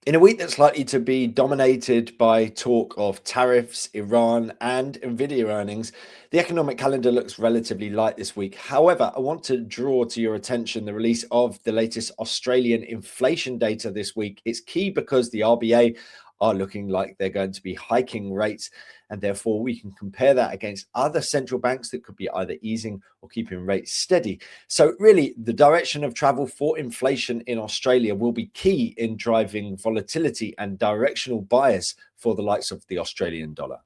In a week that's likely to be dominated by talk of tariffs, Iran, and Nvidia earnings, the economic calendar looks relatively light this week. However, I want to draw to your attention the release of the latest Australian inflation data this week. It's key because the RBA are looking like they're going to be hiking rates, and therefore we can compare that against other central banks that could be either easing or keeping rates steady. So really, the direction of travel for inflation in Australia will be key in driving volatility and directional bias for the likes of the Australian dollar.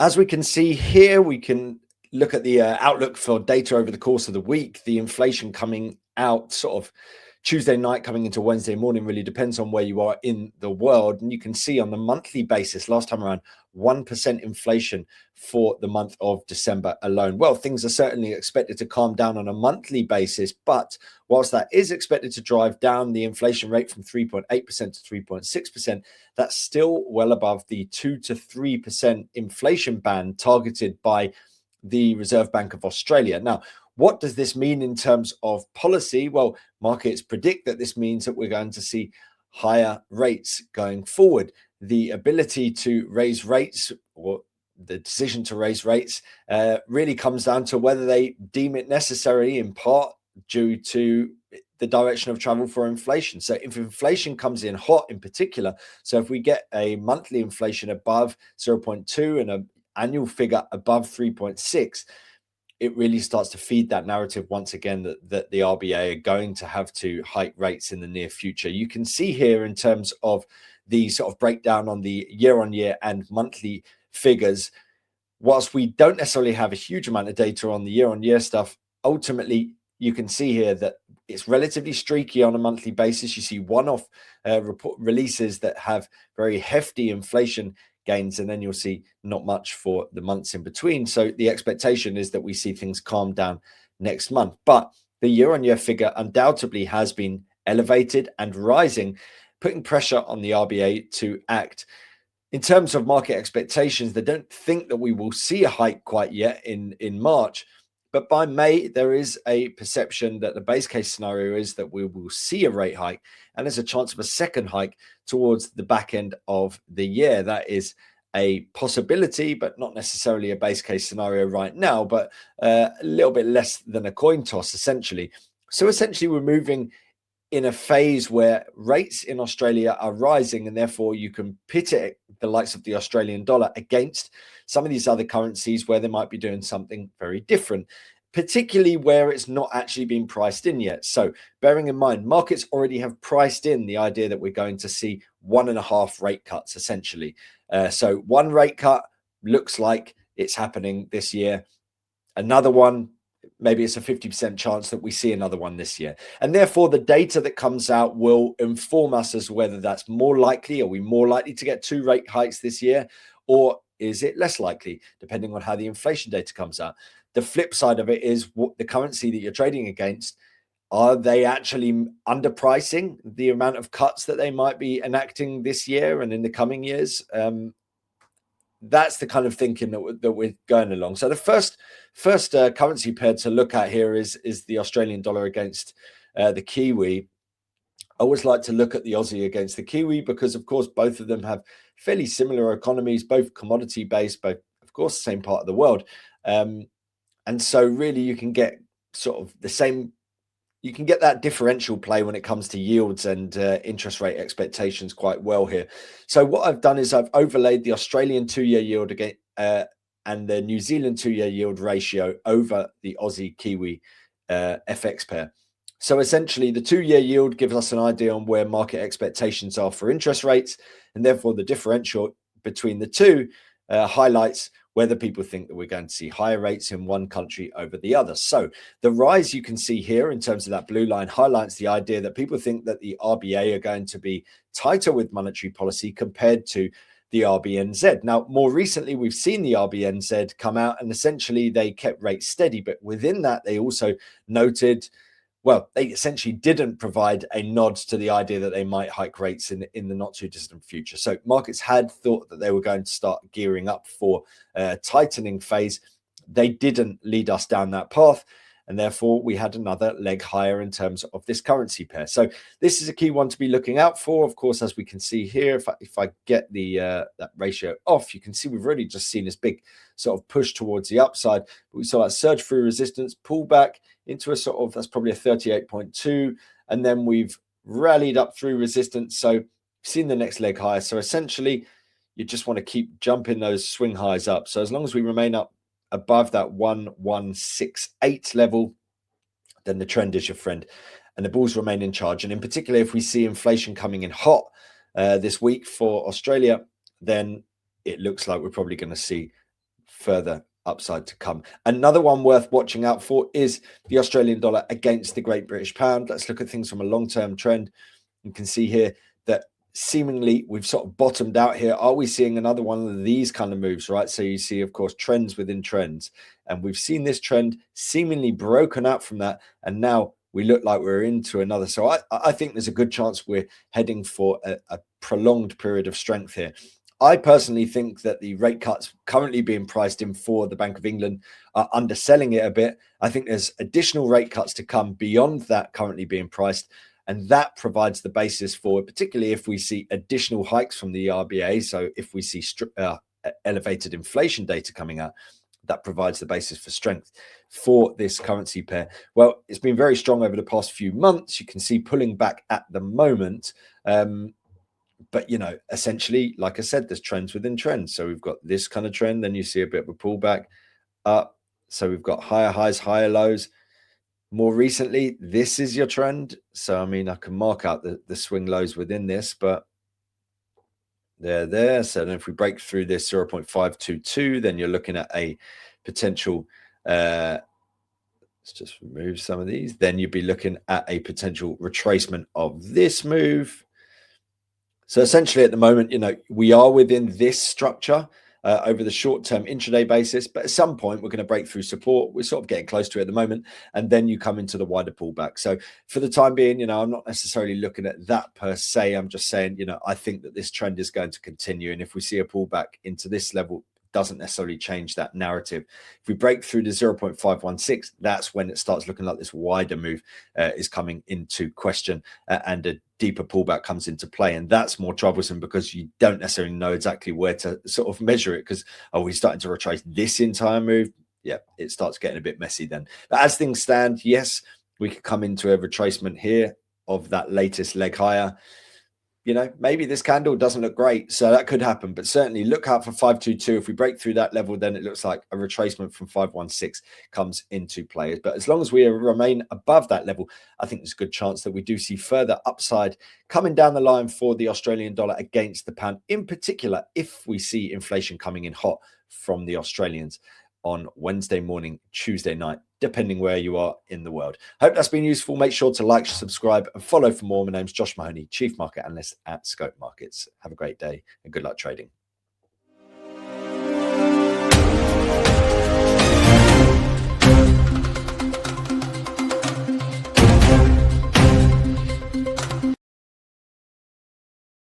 As we can see here, we can look at the outlook for data over the course of the week. The inflation coming out sort of Tuesday night coming into Wednesday morning really depends on where you are in the world. And you can see on the monthly basis, last time around, 1% inflation for the month of December alone. Well, things are certainly expected to calm down on a monthly basis, but whilst that is expected to drive down the inflation rate from 3.8% to 3.6%, that's still well above the 2 to 3% inflation band targeted by the Reserve Bank of Australia. Now, what does this mean in terms of policy? Well, markets predict that this means that we're going to see higher rates going forward. The ability to raise rates, or the decision to raise rates, really comes down to whether they deem it necessary, in part due to the direction of travel for inflation. So if inflation comes in hot in particular, so if we get a monthly inflation above 0.2 and an annual figure above 3.6, it really starts to feed that narrative once again that the RBA are going to have to hike rates in the near future. You can see here in terms of the sort of breakdown on the year-on-year and monthly figures, whilst we don't necessarily have a huge amount of data on the year-on-year stuff, ultimately you can see here that it's relatively streaky on a monthly basis. You see one-off report releases that have very hefty inflation gains, and then you'll see not much for the months in between. So the expectation is that we see things calm down next month. But the year-on-year figure undoubtedly has been elevated and rising, putting pressure on the RBA to act. In terms of market expectations, they don't think that we will see a hike quite yet in March. But by May, there is a perception that the base case scenario is that we will see a rate hike, and there's a chance of a second hike towards the back end of the year. That is a possibility, but not necessarily a base case scenario right now, but a little bit less than a coin toss, essentially. So essentially, we're moving in a phase where rates in Australia are rising, and therefore you can pit it, the likes of the Australian dollar, against some of these other currencies where they might be doing something very different, particularly where it's not actually been priced in yet. So bearing in mind, markets already have priced in the idea that we're going to see 1.5 rate cuts, essentially. So one rate cut looks like it's happening this year. Another one, maybe it's a 50% chance that we see another one this year. And therefore, the data that comes out will inform us as to whether that's more likely. Are we more likely to get 2 rate hikes this year? Or is it less likely, depending on how the inflation data comes out? The flip side of it is what the currency that you're trading against, are they actually underpricing the amount of cuts that they might be enacting this year and in the coming years? That's the kind of thinking that we're going along. So the first currency pair to look at here is the Australian dollar against the Kiwi. I always like to look at the Aussie against the Kiwi because, of course, both of them have fairly similar economies, both commodity based, both, of course, the same part of the world. And so really you can get sort of the same, you can get that differential play when it comes to yields and interest rate expectations quite well here. So what I've done is I've overlaid the Australian 2-year yield again and the New Zealand 2-year yield ratio over the Aussie Kiwi FX pair. So essentially the 2-year yield gives us an idea on where market expectations are for interest rates, and therefore the differential between the two highlights whether people think that we're going to see higher rates in one country over the other. So the rise you can see here in terms of that blue line highlights the idea that people think that the RBA are going to be tighter with monetary policy compared to the RBNZ. Now, more recently, we've seen the RBNZ come out and essentially they kept rates steady, but within that, they also noted well, they essentially didn't provide a nod to the idea that they might hike rates in the not too distant future. So markets had thought that they were going to start gearing up for a tightening phase. They didn't lead us down that path, and therefore we had another leg higher in terms of this currency pair. So this is a key one to be looking out for. Of course, as we can see here, if I get the that ratio off, you can see we've really just seen this big sort of push towards the upside. We saw that surge through resistance, pull back into a sort of, that's probably a 38.2, and then we've rallied up through resistance. So seen the next leg higher. So essentially, you just want to keep jumping those swing highs up. So as long as we remain up above that 1168 level, then the trend is your friend and the bulls remain in charge. And in particular, if we see inflation coming in hot this week for Australia, then it looks like we're probably going to see further upside to come. Another one worth watching out for is the Australian dollar against the Great British Pound. Let's look at things from a long-term trend. You can see here that seemingly we've sort of bottomed out here. Are we seeing another one of these kind of moves, right? So you see, of course, trends within trends, and we've seen this trend seemingly broken out from that, and now we look like we're into another. So I think there's a good chance we're heading for a prolonged period of strength here. I personally think that the rate cuts currently being priced in for the Bank of England are underselling it a bit. I think there's additional rate cuts to come beyond that currently being priced. And that provides the basis for, particularly if we see additional hikes from the RBA. So if we see elevated inflation data coming out, that provides the basis for strength for this currency pair. Well, it's been very strong over the past few months. You can see pulling back at the moment. But, you know, essentially, like I said, there's trends within trends. So we've got this kind of trend. Then you see a bit of a pullback up. So we've got higher highs, higher lows. More recently, this is your trend. So, I mean, I can mark out the swing lows within this, but they're there. So then if we break through this 0.522, then you're looking at a potential, let's just remove some of these. Then you'd be looking at a potential retracement of this move. So essentially at the moment, you know, we are within this structure over the short-term intraday basis, but at some point we're going to break through support. We're sort of getting close to it at the moment, and then you come into the wider pullback. So for the time being, you know, I'm not necessarily looking at that per se. I'm just saying, you know, I think that this trend is going to continue, and if we see a pullback into this level, doesn't necessarily change that narrative. If we break through to 0.516, that's when it starts looking like this wider move is coming into question and a deeper pullback comes into play. And that's more troublesome because you don't necessarily know exactly where to sort of measure it, because are we starting to retrace this entire move? Yeah, it starts getting a bit messy then. But as things stand, yes, we could come into a retracement here of that latest leg higher. You know, maybe this candle doesn't look great, so that could happen, but certainly look out for 522. If we break through that level, then it looks like a retracement from 516 comes into play. But as long as we remain above that level, I think there's a good chance that we do see further upside coming down the line for the Australian dollar against the pound, in particular if we see inflation coming in hot from the Australians on Wednesday morning, Tuesday night, depending where you are in the world. Hope that's been useful. Make sure to like, subscribe, and follow for more. My name's Josh Mahony, Chief Market Analyst at Scope Markets. Have a great day and good luck trading.